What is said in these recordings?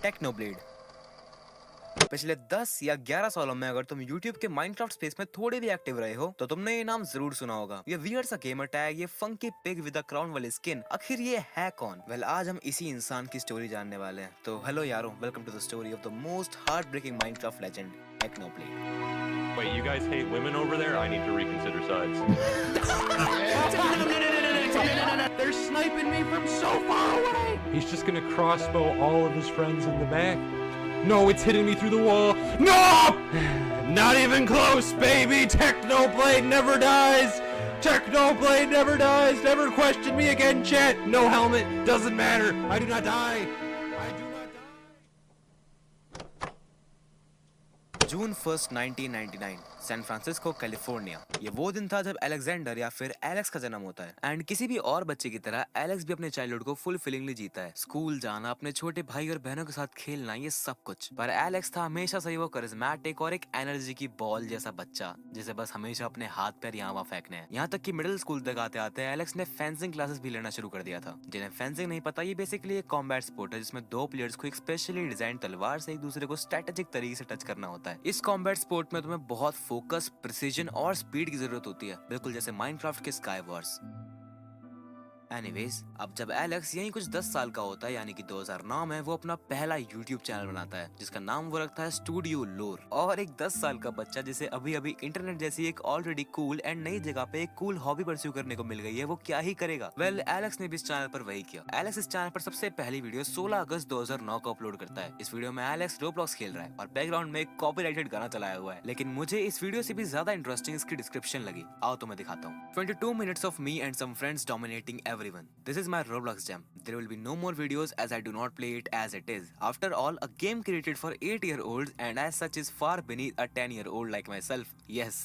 टेक्नोब्लेड। पिछले 10 या 11 सालों में अगर तुम YouTube के माइनक्राफ्ट स्पेस में थोड़े भी एक्टिव रहे हो तो तुमने ये नाम जरूर सुना होगा। ये वियर्ड सा गेमर टैग, ये funky pig with a crown वाली स्किन, आखिर ये है कौन? वेल, आज हम इसी इंसान की स्टोरी जानने वाले हैं। तो हेलो यारों, welcome to the story of the most heartbreaking Minecraft legend Technoblade. Wait, you guys hate women over there? I need to reconsider sides. No. They're sniping me from so far away. He's just gonna crossbow all of his friends in the back. No, it's hitting me through the wall. No! Not even close, baby! Technoblade never dies! Technoblade never dies! Never question me again, chat! No helmet, doesn't matter. I do not die. I do not die. June 1, 1999, San Francisco, California. ये वो दिन था जब Alexander या फिर Alex का जन्म होता है। एंड किसी भी और बच्चे की तरह एलेक्स भी अपने चाइल्डहुड को फुल फीलिंगली जीता है। स्कूल जाना, अपने छोटे भाई और बहनों के साथ खेलना, ये सब कुछ। पर एलेक्स था हमेशा से वो करिश्मेटिक और एक एनर्जी की बॉल जैसा बच्चा, जिसे बस हमेशा अपने हाथ पैर यहाँ वहाँ फेंकने हैं। यहाँ तक कि मिडिल स्कूल तक आते आते एलेक्स ने फेंसिंग क्लासेस भी लेना शुरू कर दिया था। जिन्हें फेंसिंग नहीं पता, ये बेसिकली एक कॉम्बैट स्पोर्ट है जिसमें दो प्लेयर्स को एक स्पेशली डिजाइन तलवार से एक दूसरे को स्ट्रेटेजिक तरीके से टच करना होता है। इस कॉम्बैट स्पोर्ट में तुम्हें बहुत फोकस, प्रिसीजन और स्पीड की जरूरत होती है, बिल्कुल जैसे माइनक्राफ्ट के स्काई वॉर्स। एनीवेज, अब जब एलेक्स यही कुछ 10 साल का होता है, यानी कि 2009 में, वो अपना पहला YouTube चैनल बनाता है जिसका नाम वो रखता है स्टूडियो लोर। और एक 10 साल का बच्चा जिसे अभी अभी इंटरनेट जैसी एक ऑलरेडी कूल एंड नई जगह पे एक कूल हॉबी परस्यू करने को मिल गई है, वो क्या ही करेगा? वेल, एलेक्स ने भी इस चैनल पर वही किया। एलेक्स इस चैनल पर सबसे पहली वीडियो 16 अगस्त 2009 को अपलोड करता है। इस वीडियो में एलेक्स रोब्लॉक्स खेल रहा है और बैकग्राउंड में एक कॉपीराइटेड गाना चलाया हुआ है। लेकिन मुझे इस वीडियो से भी ज्यादा इंटरेस्टिंग इसकी डिस्क्रिप्शन लगी। आओ तो मैं दिखाता हूँ। 22 minutes of me and some friends dominating everyone. This is my Roblox jam. There will be no more videos as I do not play it as it is. After all, a game created for 8-year-olds and as such is far beneath a 10-year-old like myself. Yes.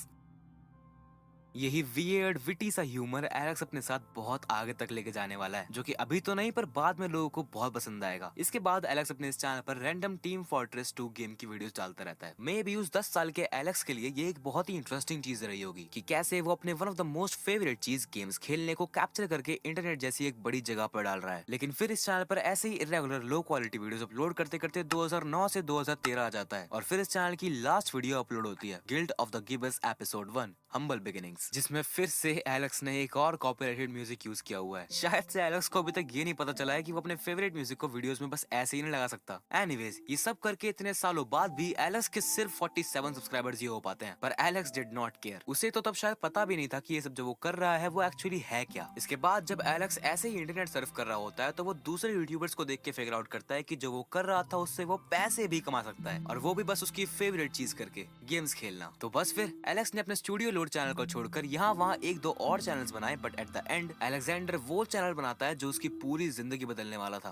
यही weird witty सा humour Alex अपने साथ बहुत आगे तक लेके जाने वाला है, जो कि अभी तो नहीं पर बाद में लोगों को बहुत पसंद आएगा। इसके बाद एलेक्स अपने इस चैनल पर रैंडम टीम फोर्ट्रेस 2 गेम की वीडियोस डालता रहता है। मे बी उस 10 साल के एलेक्स के लिए ये एक बहुत ही इंटरेस्टिंग चीज रही होगी कि कैसे वो अपने one of the most favourite चीज गेम्स खेलने को कैप्चर करके इंटरनेट जैसी एक बड़ी जगह पर डाल रहा है। लेकिन फिर इस चैनल पर ऐसे ही irregular low quality videos upload करते करते 2009 से 2013 आ जाता है और फिर इस चैनल की लास्ट वीडियो अपलोड होती है, guild of the Gibus episode 1 humble beginnings, जिसमें फिर से एलेक्स ने एक और कॉपीराइटेड म्यूजिक यूज किया हुआ है। शायद से एलेक्स को अभी तक ये नहीं पता चला है कि वो अपने फेवरेट म्यूजिक को वीडियोस में बस ऐसे ही नहीं लगा सकता। एनीवेज, ये सब करके इतने सालों बाद भी एलेक्स के सिर्फ 47 सब्सक्राइबर्स ही हो पाते हैं। पर एलेक्स डिड नॉट केयर। उसे तो तब शायद पता भी नहीं था कि ये सब जो वो कर रहा है वो एक्चुअली है क्या। इसके बाद जब एलेक्स ऐसे ही इंटरनेट सर्फ कर रहा होता है तो वो दूसरे यूट्यूबर्स को देख के फिगर आउट करता है कि जो वो कर रहा था उससे वो पैसे भी कमा सकता है, और वो भी बस उसकी फेवरेट चीज करके, गेम्स खेलना। तो बस फिर एलेक्स ने अपने स्टूडियो लोड चैनल को छोड़कर यहाँ वहाँ एक दो और चैनल्स बनाए, but at the end Alexander वो चैनल बनाता है जो उसकी पूरी जिंदगी बदलने वाला था।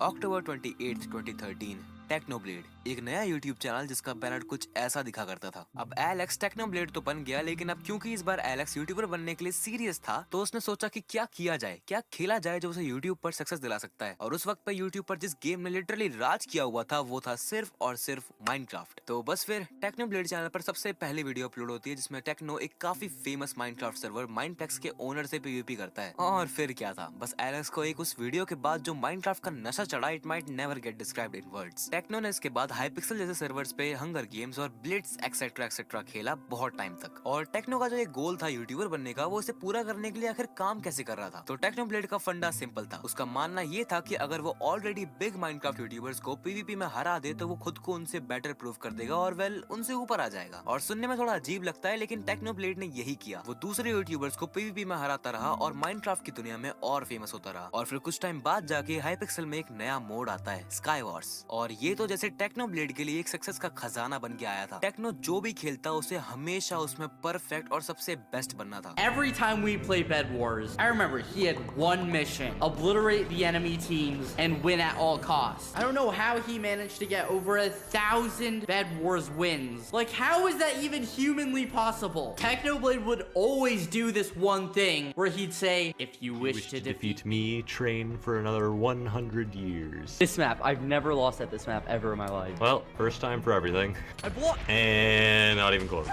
अक्टूबर 28, 2013, टेक्नोब्लेड, एक नया YouTube चैनल जिसका बैनर कुछ ऐसा दिखा करता था। अब एलेक्स टेक्नोब्लेड तो बन गया, लेकिन अब क्योंकि इस बार एलेक्स यूट्यूबर बनने के लिए सीरियस था तो उसने सोचा कि क्या किया जाए, क्या खेला जाए जो उसे यूट्यूब पर सक्सेस दिला सकता है। और उस वक्त पे यूट्यूब पर जिस गेम ने लिटरली राज किया हुआ था वो था सिर्फ और सिर्फ माइनक्राफ्ट। तो बस फिर टेक्नोब्लेड चैनल पर सबसे पहली वीडियो अपलोड होती है जिसमें टेक्नो एक काफी फेमस माइनक्राफ्ट सर्वर माइनप्लेक्स के ओनर से पीवीपी करता है। और फिर क्या था, बस एलेक्स को एक उस वीडियो के बाद जो माइनक्राफ्ट का नशा चढ़ा, it might never get described in words. Techno ने इसके बाद हाइपिक्सल जैसे सर्वर्स पे हंगर गेम्स और ब्लिट्स एक्सेट्रा एक्सेट्रा खेला बहुत टाइम तक। और टेक्नो का जो एक गोल था यूट्यूबर बनने का, वो इसे पूरा करने के लिए आखिर काम कैसे कर रहा था। तो टेक्नोब्लेड का फंडा सिंपल था। उसका मानना ये था कि अगर वो ऑलरेडी बिग माइनक्राफ्ट यूट्यूबर्स को पीवीपी में हरा दे तो वो खुद को उनसे बेटर प्रूव कर देगा और वेल उनसे ऊपर आ जाएगा। और सुनने में थोड़ा अजीब लगता है, लेकिन टेक्नोब्लेड ने यही किया। वो दूसरे यूट्यूबर्स को पीवीपी में हराता रहा और माइनक्राफ्ट की दुनिया में और फेमस होता रहा। और फिर कुछ टाइम बाद जाके हाइपिक्सल में एक नया मोड आता है, स्काई वॉर्स। और ये तो जैसे टेक्नोब्लेड के लिए एक सक्सेस का खजाना बन के आया था। टेक्नो जो भी खेलता उसे हमेशा उसमें परफेक्ट और सबसे बेस्ट बनना था। Every time we play Bed Wars, I remember he had one mission: obliterate the enemy teams and win at all costs. I don't know how he managed to get over 1,000 Bed Wars wins. Like, how is that even humanly possible? Technoblade would always do this one thing where he'd say, if you wish to defeat me, train for another 100 years. This map, I've never lost at this map ever in my life. Well, first time for everything. I've lost. And not even close.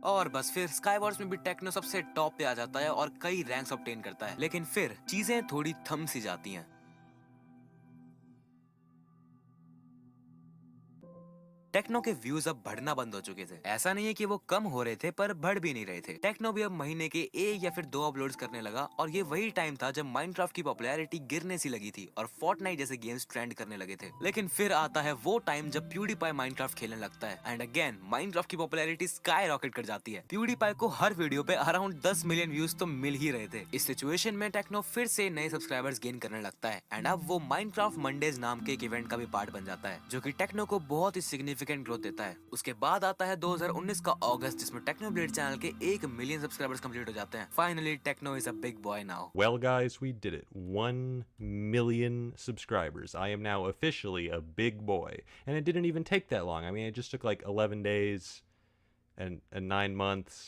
और बस फिर sky Wars में भी techno सबसे top पे आ जाता है और कई रैंक्स ऑब्टेन करता है। लेकिन फिर चीजें थोड़ी थम सी जाती हैं। टेक्नो के व्यूज अब बढ़ना बंद हो चुके थे। ऐसा नहीं है कि वो कम हो रहे थे, पर बढ़ भी नहीं रहे थे। टेक्नो भी अब महीने के 1 या फिर 2 अपलोड्स करने लगा, और ये वही टाइम था जब माइनक्राफ्ट की पॉपुलैरिटी गिरने सी लगी थी और फोर्टनाइट जैसे गेम्स ट्रेंड करने लगे थे। लेकिन फिर आता है वो टाइम जब प्यूडीपाई माइनक्राफ्ट खेलने लगता है, एंड अगेन माइनक्राफ्ट की पॉपुलैरिटी स्काई रॉकेट कर जाती है। प्यूडीपाई को हर वीडियो पे अराउंड 10 मिलियन व्यूज तो मिल ही रहे थे। इस सिचुएशन में टेक्नो फिर से नए सब्सक्राइबर्स गेन करने लगता है, एंड अब वो माइनक्राफ्ट मंडेज नाम के एक इवेंट का भी पार्ट बन जाता है, जो कि टेक्नो को बहुत ही सिग्निफिकेंट ग्रोथ देता है। उसके बाद आता है 2019 का अगस्त, जिसमें टेक्नोब्लेड चैनल के 1 मिलियन सब्सक्राइबर्स कंप्लीट हो जाते हैं। Finally Techno is a big boy now. Well, guys, we did it. 1 million subscribers. I am now officially a big boy. And it didn't even take that long. I mean, it just took like 11 days and 9 months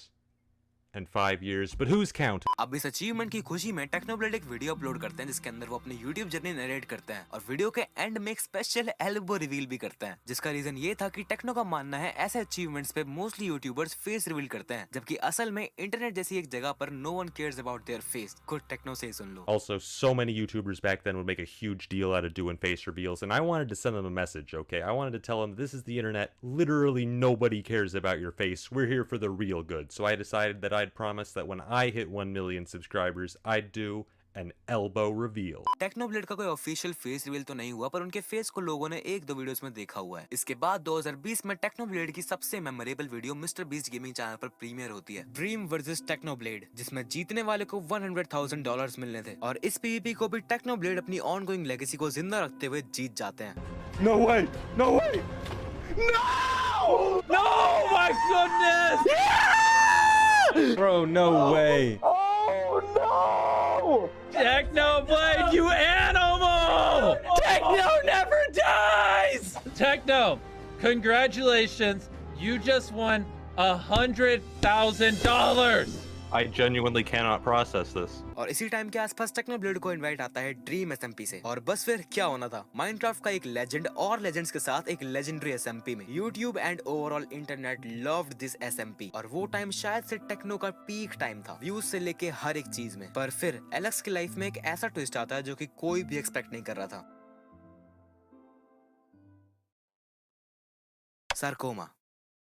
and 5 years. But who's counting? अब इस achievement की खुशी में टेक्नोब्लेड एक video upload करते हैं, जिसके अंदर वो अपनी यूट्यूब जर्नी नरेट करते हैं, और वीडियो के एंड में एक स्पेशल एल्बो रिवील भी करते हैं, जिसका रीजन ये था कि टेक्नो का मानना है ऐसे अचीवमेंट्स पे मोस्टली यूट्यूबर्स फेस रिवील करते हैं, जबकि असल में इंटरनेट जैसी एक जगह पर no one cares about their face. खुद टेक्नो से ही सुन लो। Also, so many YouTubers back then would make a huge deal out of doing face reveals, and I wanted to send them a message, okay? I wanted to tell them this is the internet. Literally nobody cares about your face. We're here for the real good. So I decided that I'd promise that when I hit 1 million subscribers, I'd do an elbow reveal. टेक्नोब्लेड का कोई official face reveal तो नहीं हुआ, पर उनके face को लोगों ने 1-2 वीडियोस में देखा हुआ है। इसके बाद 2020 में टेक्नोब्लेड की सबसे memorable video mister beast gaming channel पर प्रीमियर होती है, ड्रीम वर्सेस टेक्नोब्लेड, जिसमें जीतने वाले को $100,000 मिलने थे, और इस पीवीपी को भी टेक्नोब्लेड अपनी ऑनगोइंग लेगेसी को जिंदा रखते हुए जीत जाते हैं। No way! No way! No! No! My goodness! Bro, no way. Oh no! Technoblade, you animal! Techno never dies! Techno, congratulations. You just won $100,000. I genuinely cannot process this. और इसी time के आसपास टेक्नोब्लेड को इनवाइट आता है dream SMP से, और बस फिर क्या होना था, माइनक्राफ्ट का एक लेजेंड और लेजेंड्स के साथ एक लेजेंडरी एसएमपी में। YouTube and overall internet loved this SMP, और वो टाइम शायद से टेक्नो का पीक टाइम था, व्यूज से लेके हर एक चीज में। पर फिर एलेक्स की लाइफ में एक ऐसा ट्विस्ट आता है जो कि कोई भी एक्सपेक्ट नहीं कर रहा था। सार्कोमा,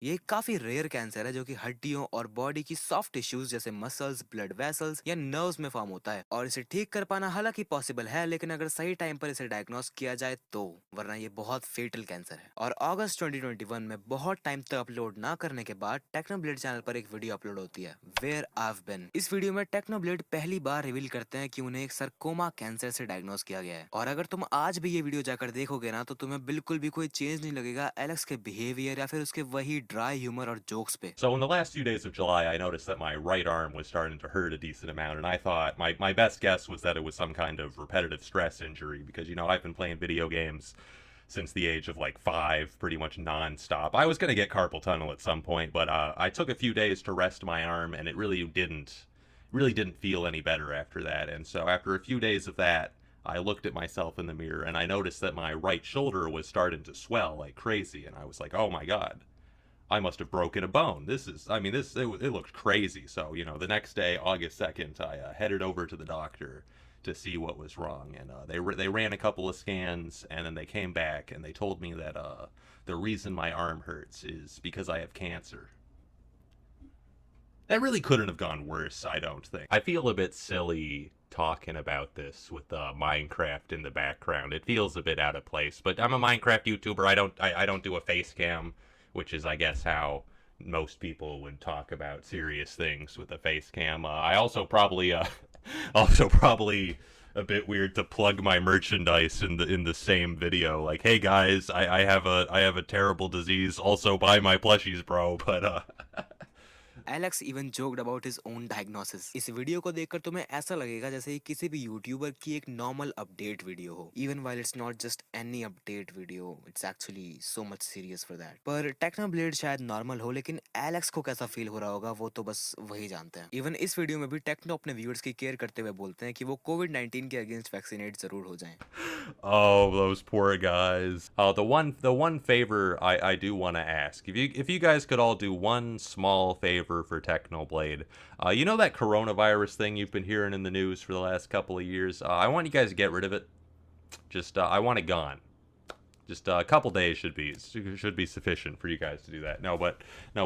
ये एक काफी रेयर कैंसर है जो कि हड्डियों और बॉडी की सॉफ्ट टिश्यूज जैसे मसल्स, ब्लड वेसल्स या नर्व्स में फॉर्म होता है, और इसे ठीक कर पाना हालांकि पॉसिबल है, लेकिन अगर सही टाइम पर इसे डायग्नोस किया जाए तो, वरना ये बहुत फेटल कैंसर है। और अगस्त 2021 में बहुत टाइम तक अपलोड ना करने के बाद टेक्नोब्लेड चैनल पर एक वीडियो अपलोड होती है, वेयर आईव बीन। इस वीडियो में टेक्नोब्लेड पहली बार रिवील करते हैं कि उन्हें एक सरकोमा कैंसर से डायग्नोस किया गया है, और अगर तुम आज भी ये वीडियो जाकर देखोगे ना, तो तुम्हें बिल्कुल भी कोई चेंज नहीं लगेगा एलेक्स के बिहेवियर या फिर उसके वही ड्राई ह्यूमर और जोक्स पे। So in the last few days of July, I noticed that my right arm was starting to hurt a decent amount, and I thought my best guess was that it was some kind of repetitive stress injury, because, you know, I've been playing video games since the age of like 5, pretty much non-stop. I was going to get carpal tunnel at some point, but I took a few days to rest my arm, and it really didn't feel any better after that. And so after a few days of that, I looked at myself in the mirror, and I noticed that my right shoulder was starting to swell like crazy, and I was like, oh my god, I must have broken a bone. It looked crazy. So, you know, the next day, August 2nd, I headed over to the doctor to see what was wrong. And they ran a couple of scans, and then they came back, and they told me that the reason my arm hurts is because I have cancer. That really couldn't have gone worse, I don't think. I feel a bit silly talking about this with Minecraft in the background. It feels a bit out of place, but I'm a Minecraft YouTuber. I don't do a face cam, which is, I guess, how most people would talk about serious things with a face cam. I also probably a bit weird to plug my merchandise in the same video. Like, hey guys, I have a terrible disease. Also buy my plushies, bro. But Alex even joked about his own diagnosis. इस video को देखकर तुम्हें ऐसा लगेगा जैसे ये किसी भी यूट्यूबर की एक नॉर्मल अपडेट वीडियो हो, even while it's not just any update video, it's actually so much serious for that. पर टेक्नोब्लेड शायद नॉर्मल हो, लेकिन एलेक्स को कैसा फील हो रहा होगा वो तो बस वही जानते हैं। इवन इस वीडियो में भी टेक्नो अपने व्यूअर्स की केयर करते हुए बोलते हैं कि वो कोविड-19 के अगेंस्ट वैक्सीनेट जरूर हो जाएं। Oh, those poor guys. The one favor I do want to ask, if you guys could all do one small favor for Technoblade, you know that coronavirus thing you've been hearing in the news for the last couple of years? I want you guys to get rid of it. Just I want it gone. Just a couple days should be sufficient for you guys to do that. No,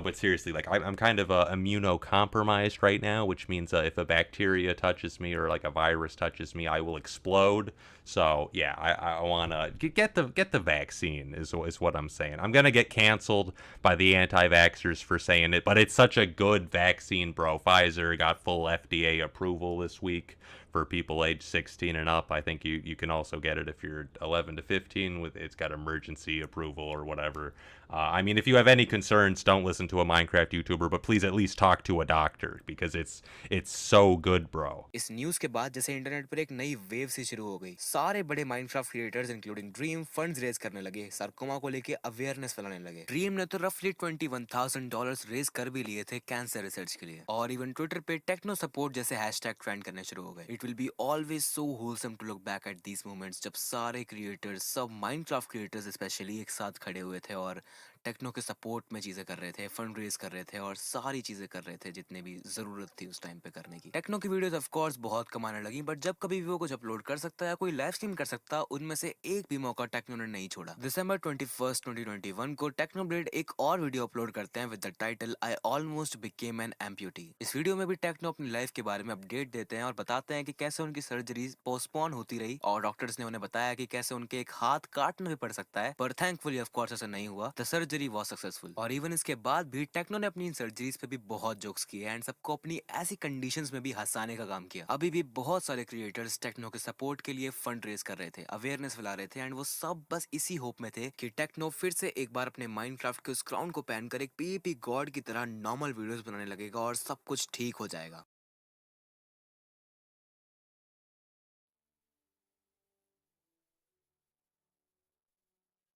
but seriously, like I'm kind of immunocompromised right now, which means if a bacteria touches me or like a virus touches me, I will explode. So yeah, I want to get the vaccine is what I'm saying. I'm gonna get canceled by the anti-vaxxers for saying it, but it's such a good vaccine, bro. Pfizer got full FDA approval this week for people age 16 and up. I think you can also get it if you're 11 to 15 with it's got emergency approval or whatever. I mean, if you have any concerns, don't listen to a Minecraft YouTuber, but please at least talk to a doctor because it's so good, bro. इस news के बाद जैसे internet पर एक नई wave सी शुरू हो गई, सारे बड़े Minecraft creators including Dream funds raise करने लगे, सार्कोमा को लेके अवेयरनेस फैलाने लगे। ड्रीम ने तो रफली $21,000 रेज कर भी लिए थे कैंसर रिसर्च के लिए, और इवन ट्विटर पे टेक्नो सपोर्ट जैसे हैशटैग ट्रेंड करने शुरू हो गए। It will be always so wholesome to look back at these moments जब सारे क्रिएटर्स, सब माइनक्राफ्ट क्रिएटर्स स्पेशली एक साथ खड़े हुए थे और टेक्नो के सपोर्ट में चीजें कर रहे थे, फंड रेज कर रहे थे और सारी चीजें कर रहे थे जितने भी जरूरत थी उस टाइम पे करने की। टेक्नो की वीडियोस ऑफ कोर्स बहुत कमाने लगी, बट जब कभी भी वो कुछ अपलोड कर सकता है या कोई लाइव स्ट्रीम कर सकता, उनमें से एक भी मौका टेक्नो ने नहीं छोड़ा। दिसंबर 21, 2021 को टेक्नोब्लेड एक और वीडियो अपलोड करते हैं with the title I almost became an amputee. इस वीडियो में भी टेक्नो अपनी लाइफ के बारे में अपडेट देते हैं और बताते हैं कि कैसे उनकी सर्जरी पोस्टपोन होती रही और डॉक्टर्स ने उन्हें बताया कि कैसे उनके एक हाथ काटना भी पड़ सकता है, पर थैंकफुली ऑफ कोर्स ऐसा नहीं हुआ। The surgery was successful. और इवन इसके बाद भी टेक्नो ने अपनी इन सर्जरीज पे भी बहुत जोक्स किए एंड सबको अपनी ऐसी कंडीशंस में भी हंसाने का काम किया। अभी भी बहुत सारे क्रिएटर्स टेक्नो के सपोर्ट के लिए फंड रेज कर रहे थे, अवेयरनेस फैला रहे थे, एंड वो सब बस इसी होप में थे कि टेक्नो फिर से एक बार अपने माइनक्राफ्ट के उस क्राउन को पहनकर एक पीवीपी गॉड की तरह नॉर्मल वीडियोस बनाने लगेगा और सब कुछ ठीक हो जाएगा।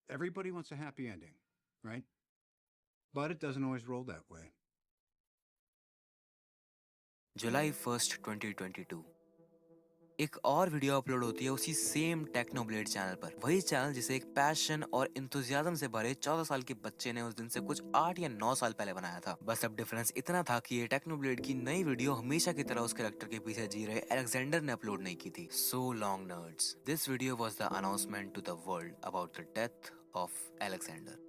Everybody wants a happy ending, right? But it doesn't always roll that way. जुलाई 1, 2022 एक और वीडियो अपलोड होती है उसी सेम टेक्नोब्लेड चैनल पर। वही चैनल जिसे एक पैशन और इंथुजियाज्म से भरे 14 साल के बच्चे ने उस दिन से कुछ 8 या 9 साल पहले बनाया था। बस अब डिफरेंस इतना था कि ये टेक्नोब्लेड की नई वीडियो हमेशा की तरह उस कैरेक्टर के पीछे जी रहे अलेक्जेंडर ने अपलोड नहीं की थी। So long nerds, this video was the announcement to the world about the death of Alexander.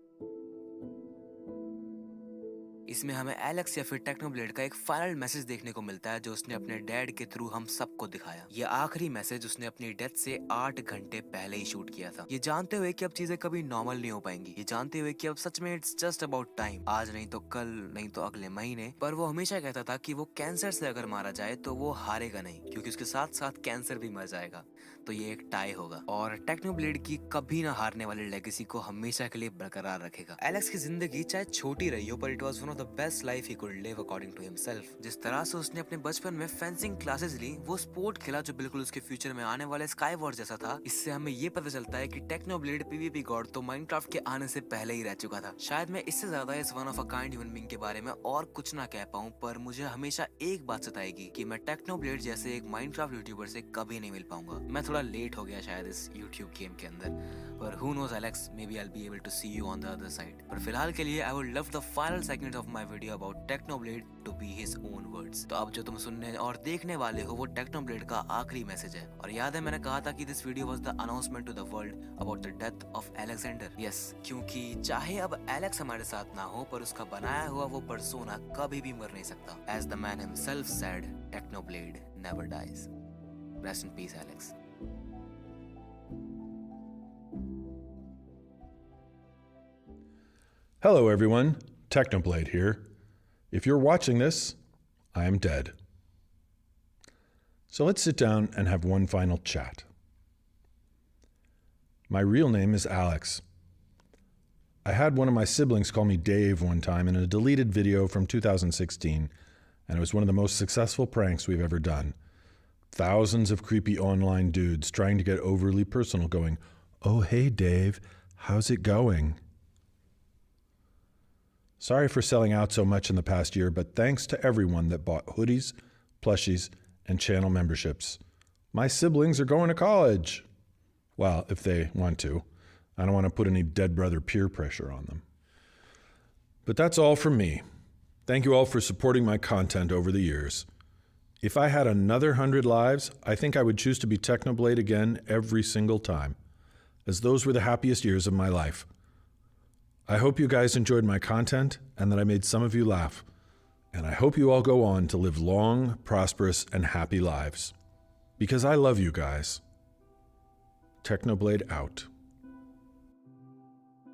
इसमें हमें एलेक्स या फिर टेक्नोब्लेड का एक फाइनल मैसेज देखने को मिलता है जो उसने अपने डैड के थ्रू हम सबको दिखाया। ये आखिरी मैसेज उसने अपनी डेथ से 8 घंटे पहले ही शूट किया था, ये जानते हुए कि अब चीजें कभी नॉर्मल नहीं हो पाएंगी, ये जानते हुए कि अब सच में इट्स जस्ट अबाउट टाइम, आज नहीं तो कल, नहीं तो अगले महीने। पर वो हमेशा कहता था कि वो कैंसर से अगर मारा जाए तो वो हारेगा नहीं, क्योंकि उसके साथ साथ कैंसर भी मर जाएगा, तो ये एक टाई होगा और टेक्नोब्लेड की कभी ना हारने वाली लेगेसी को हमेशा के लिए बरकरार रखेगा। एलेक्स की जिंदगी चाहे छोटी रही हो, पर it was one of the best life he could live according to himself. जिस तरह से उसने अपने बचपन में फेंसिंग क्लासेस ली, वो स्पोर्ट खेला जो बिल्कुल उसके फ्यूचर में आने वाले स्काई वॉर जैसा था, इससे हमें ये पता चलता है कि टेक्नोब्लेड पीवीपी गॉड तो माइनक्राफ्ट के आने से पहले ही रह चुका था। शायद मैं इससे ज्यादा इस one of a kind human being के बारे में और कुछ ना कह पाऊं, पर मुझे हमेशा एक बात सताएगी कि मैं टेक्नोब्लेड जैसे एक माइनक्राफ्ट यूट्यूबर से कभी नहीं मिल पाऊंगा। मैं थोड़ा लेट हो गया शायद इस यूट्यूब गेम के अंदर, पर who knows Alex, maybe I'll be able to see you on the other side। पर फिलहाल के लिए I would love the final segment of my video about Technoblade to be his own words। तो अब जो तुम सुनने और देखने वाले हो वो टेक्नोब्लेड का आखिरी मैसेज है। और याद है मैंने कहा था कि this video was the announcement to the world about the death of Alexander। Yes, क्योंकि चाहे अब एलेक्स हमारे साथ ना हो, पर उसका बनाया हुआ वो पर्सोना कभी भी मर नहीं सकता। As the man himself said, Technoblade never dies। Rest in peace, Alex। Hello everyone, Technoblade here. If you're watching this, I am dead. So let's sit down and have one final chat. My real name is Alex. I had one of my siblings call me Dave one time in a deleted video from 2016, and it was one of the most successful pranks we've ever done. Thousands of creepy online dudes trying to get overly personal going, "Oh hey Dave, how's it going?" Sorry for selling out so much in the past year, but thanks to everyone that bought hoodies, plushies, and channel memberships. My siblings are going to college. Well, if they want to. I don't want to put any dead brother peer pressure on them. But that's all from me. Thank you all for supporting my content over the years. If I had another 100 lives, I think I would choose to be Technoblade again every single time. as those were the happiest years of my life. I hope you guys enjoyed my content and that I made some of you laugh. And I hope you all go on to live long, prosperous, and happy lives. Because I love you guys. Technoblade out.